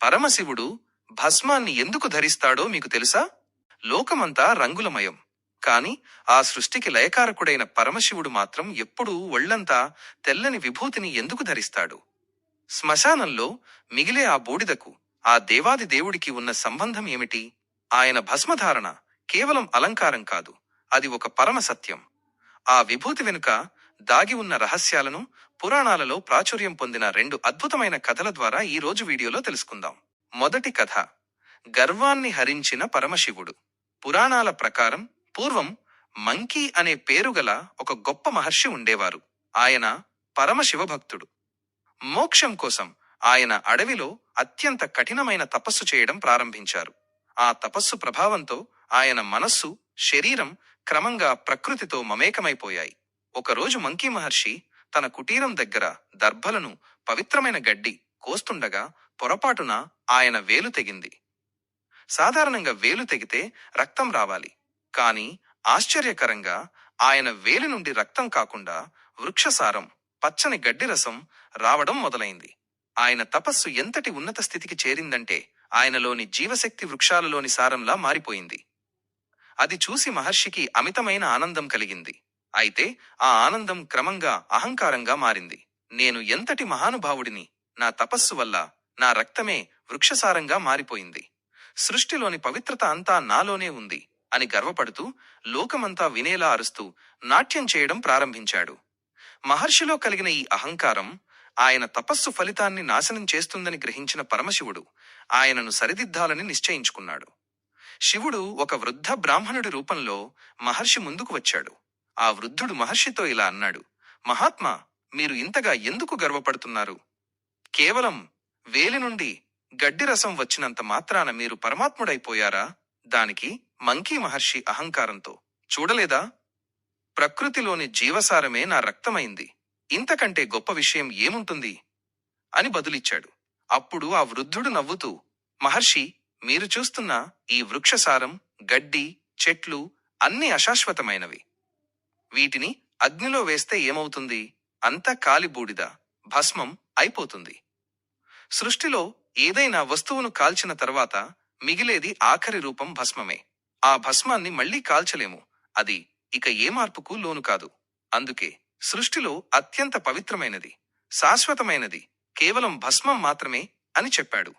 పరమశివుడు భస్మాన్ని ఎందుకు ధరిస్తాడో మీకు తెలుసా? లోకమంతా రంగులమయం. కాని ఆ సృష్టికి లయకారకుడైన పరమశివుడు మాత్రం ఎప్పుడూ ఒళ్లంతా తెల్లని విభూతిని ఎందుకు ధరిస్తాడు? శ్మశానంలో మిగిలే ఆ బూడిదకు ఆ దేవాది దేవుడికి ఉన్న సంబంధం ఏమిటి? ఆయన భస్మధారణ కేవలం అలంకారం కాదు, అది ఒక పరమ సత్యం. ఆ విభూతి వెనుక దాగి ఉన్న రహస్యాలను పురాణాలలో ప్రాచుర్యం పొందిన 2 అద్భుతమైన కథల ద్వారా ఈ రోజు వీడియోలో తెలుసుకుందాం. మొదటి కథ, గర్వాన్ని హరించిన పరమశివుడు. పురాణాల ప్రకారం పూర్వం మంకీ అనే పేరుగల ఒక గొప్ప మహర్షి ఉండేవారు. ఆయన పరమశివ భక్తుడు. మోక్షం కోసం ఆయన అడవిలో అత్యంత కఠినమైన తపస్సు చేయడం ప్రారంభించారు. ఆ తపస్సు ప్రభావంతో ఆయన మనస్సు, శరీరం క్రమంగా ప్రకృతితో మమేకమైపోయాయి. ఒకరోజు మంకీ మహర్షి తన కుటీరం దగ్గర దర్భలను, పవిత్రమైన గడ్డి కోస్తుండగా పొరపాటున ఆయన వేలు తెగింది. సాధారణంగా వేలు తెగితే రక్తం రావాలి. కాని ఆశ్చర్యకరంగా ఆయన వేలి నుండి రక్తం కాకుండా వృక్షసారం, పచ్చని గడ్డి రసం రావడం మొదలైంది. ఆయన తపస్సు ఎంతటి ఉన్నత స్థితికి చేరిందంటే ఆయనలోని జీవశక్తి వృక్షాలలోని సారంలా మారిపోయింది. అది చూసి మహర్షికి అమితమైన ఆనందం కలిగింది. అయితే ఆ ఆనందం క్రమంగా అహంకారంగా మారింది. నేను ఎంతటి మహానుభావుడిని! నా తపస్సు వల్ల నా రక్తమే వృక్షసారంగా మారిపోయింది. సృష్టిలోని పవిత్రత అంతా నాలోనే ఉంది అని గర్వపడుతూ లోకమంతా వినేలా అరుస్తూ నాట్యం చేయడం ప్రారంభించాడు. మహర్షిలో కలిగిన ఈ అహంకారం ఆయన తపస్సు ఫలితాన్ని నాశనం చేస్తుందని గ్రహించిన పరమశివుడు ఆయనను సరిదిద్దాలని నిశ్చయించుకున్నాడు. శివుడు ఒక వృద్ధ బ్రాహ్మణుడి రూపంలో మహర్షి ముందుకు వచ్చాడు. ఆ వృద్ధుడు మహర్షితో ఇలా అన్నాడు: మహాత్మా, మీరు ఇంతగా ఎందుకు గర్వపడుతున్నారు? కేవలం వేలి నుండి గడ్డి రసం వచ్చినంత మాత్రాన మీరు పరమాత్ముడైపోయారా? దానికి మంకీ మహర్షి అహంకారంతో, చూడలేదా? ప్రకృతిలోని జీవసారమే నా రక్తమైంది. ఇంతకంటే గొప్ప విషయం ఏముంటుంది అని బదులిచ్చాడు. అప్పుడు ఆ వృద్ధుడు నవ్వుతూ, మహర్షి, మీరు చూస్తున్న ఈ వృక్షసారం, గడ్డి, చెట్లు అన్నీ అశాశ్వతమైనవి. వీటిని అగ్నిలో వేస్తే ఏమవుతుంది? అంతా కాలిబూడిద, భస్మం అయిపోతుంది. సృష్టిలో ఏదైనా వస్తువును కాల్చిన తర్వాత మిగిలేది ఆఖరి రూపం భస్మమే. ఆ భస్మాన్ని మళ్లీ కాల్చలేము. అది ఇక ఏ మార్పుకు లోను కాదు. అందుకే సృష్టిలో అత్యంత పవిత్రమైనది, శాశ్వతమైనది కేవలం భస్మం మాత్రమే అని చెప్పాడు.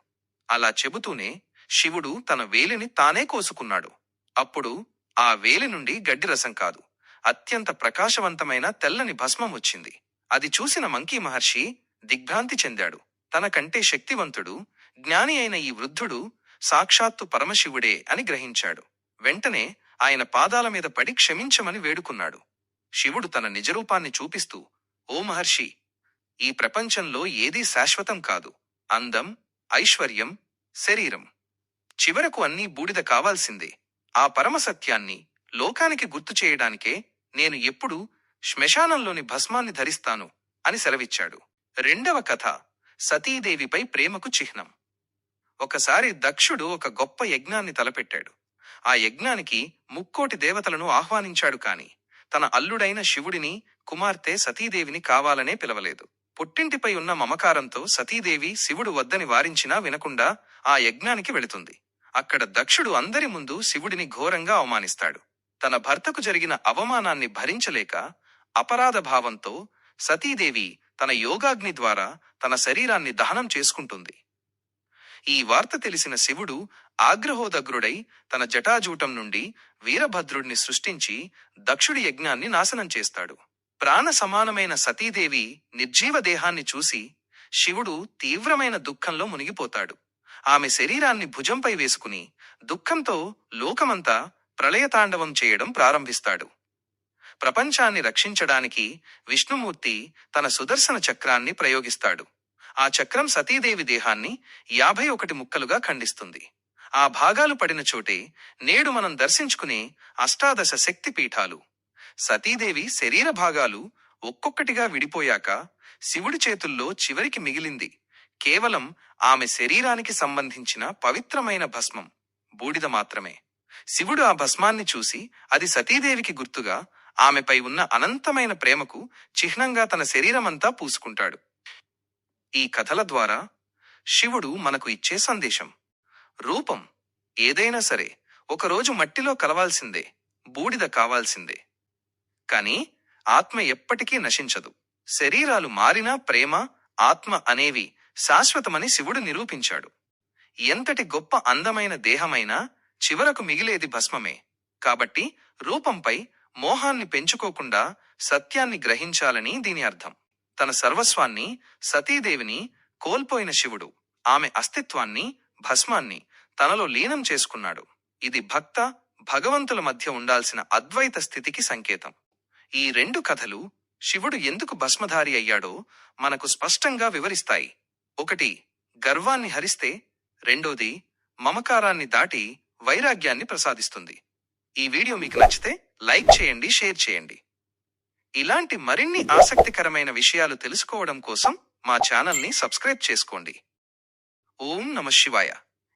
అలా చెబుతూనే శివుడు తన వేలిని తానే కోసుకున్నాడు. అప్పుడు ఆ వేలి నుండి గడ్డి రసం కాదు, అత్యంత ప్రకాశవంతమైన తెల్లని భస్మం వచ్చింది. అది చూసిన మంకీ మహర్షి దిగ్భ్రాంతి చెందాడు. తనకంటే శక్తివంతుడు, జ్ఞాని అయిన ఈ వృద్ధుడు సాక్షాత్తు పరమశివుడే అని గ్రహించాడు. వెంటనే ఆయన పాదాల మీద పడి క్షమించమని వేడుకున్నాడు. శివుడు తన నిజరూపాన్ని చూపిస్తూ, ఓ మహర్షి, ఈ ప్రపంచంలో ఏదీ శాశ్వతం కాదు. అందం, ఐశ్వర్యం, శరీరం, చివరకు అన్నీ బూడిద కావాల్సిందే. ఆ పరమసత్యాన్ని లోకానికి గుర్తు చేయడానికే నేను ఎప్పుడూ శ్మశానంలోని భస్మాన్ని ధరిస్తాను అని సెలవిచ్చాడు. రెండవ కథ, సతీదేవిపై ప్రేమకు చిహ్నం. ఒకసారి దక్షుడు ఒక గొప్ప యజ్ఞాన్ని తలపెట్టాడు. ఆ యజ్ఞానికి 3,000,000 దేవతలను ఆహ్వానించాడు. కాని తన అల్లుడైన శివుడిని, కుమార్తె సతీదేవిని కావాలనే పిలవలేదు. పుట్టింటిపై ఉన్న మమకారంతో సతీదేవి శివుడు వద్దని వారించినా వినకుండా ఆ యజ్ఞానికి వెళుతుంది. అక్కడ దక్షుడు అందరి ముందు శివుడిని ఘోరంగా అవమానిస్తాడు. తన భర్తకు జరిగిన అవమానాన్ని భరించలేక అపరాధ భావంతో సతీదేవి తన యోగాగ్ని ద్వారా తన శరీరాన్ని దహనం చేసుకుంటుంది. ఈ వార్త తెలిసిన శివుడు ఆగ్రహోదగ్రుడై తన జటాజూటం నుండి వీరభద్రుడిని సృష్టించి దక్షుడి యజ్ఞాన్ని నాశనం చేస్తాడు. ప్రాణ సమానమైన సతీదేవి నిర్జీవ దేహాన్ని చూసి శివుడు తీవ్రమైన దుఃఖంలో మునిగిపోతాడు. ఆమె శరీరాన్ని భుజంపై వేసుకుని దుఃఖంతో లోకమంతా ప్రళయతాండవం చేయడం ప్రారంభిస్తాడు. ప్రపంచాన్ని రక్షించడానికి విష్ణుమూర్తి తన సుదర్శన చక్రాన్ని ప్రయోగిస్తాడు. ఆ చక్రం సతీదేవి దేహాన్ని 51 ముక్కలుగా ఖండిస్తుంది. ఆ భాగాలు పడిన చోటే నేడు మనం దర్శించుకునే అష్టాదశ శక్తి పీఠాలు. సతీదేవి శరీర భాగాలు ఒక్కొక్కటిగా విడిపోయాక శివుడి చేతుల్లో చివరికి మిగిలింది కేవలం ఆమె శరీరానికి సంబంధించిన పవిత్రమైన భస్మం, బూడిద మాత్రమే. శివుడు ఆ భస్మాన్ని చూసి అది సతీదేవికి గుర్తుగా ఆమెపై ఉన్న అనంతమైన ప్రేమకు చిహ్నంగా తన శరీరమంతా పూసుకుంటాడు. ఈ కథల ద్వారా శివుడు మనకు ఇచ్చే సందేశం. రూపం ఏదైనా సరే ఒకరోజు మట్టిలో కలవాల్సిందే, బూడిద కావాల్సిందే. కాని ఆత్మ ఎప్పటికీ నశించదు. శరీరాలు మారినా ప్రేమ, ఆత్మ అనేవి శాశ్వతమని శివుడు నిరూపించాడు. ఎంతటి గొప్ప అందమైన దేహమైనా చివరకు మిగిలేది భస్మమే. కాబట్టి రూపంపై మోహాన్ని పెంచుకోకుండా సత్యాన్ని గ్రహించాలని దీని అర్థం. తన సర్వస్వాన్ని, సతీదేవిని కోల్పోయిన శివుడు ఆమె అస్తిత్వాన్ని, భస్మాన్ని తనలో లీనం చేసుకున్నాడు. ఇది భక్త, భగవంతుల మధ్య ఉండాల్సిన అద్వైత స్థితికి సంకేతం. ఈ రెండు కథలు శివుడు ఎందుకు భస్మధారి అయ్యాడో మనకు స్పష్టంగా వివరిస్తాయి. ఒకటి, గర్వాన్ని హరిస్తే, రెండోది, మమకారాన్ని దాటి వైరాగ్యాన్ని ప్రసాదిస్తుంది. ఈ వీడియో మీకు నచ్చితే లైక్ చేయండి, షేర్ చేయండి. ఇలాంటి మరిన్ని ఆసక్తికరమైన విషయాలు తెలుసుకోవడం కోసం మా ఛానల్ని సబ్స్క్రైబ్ చేసుకోండి. ఓం నమః శివాయ.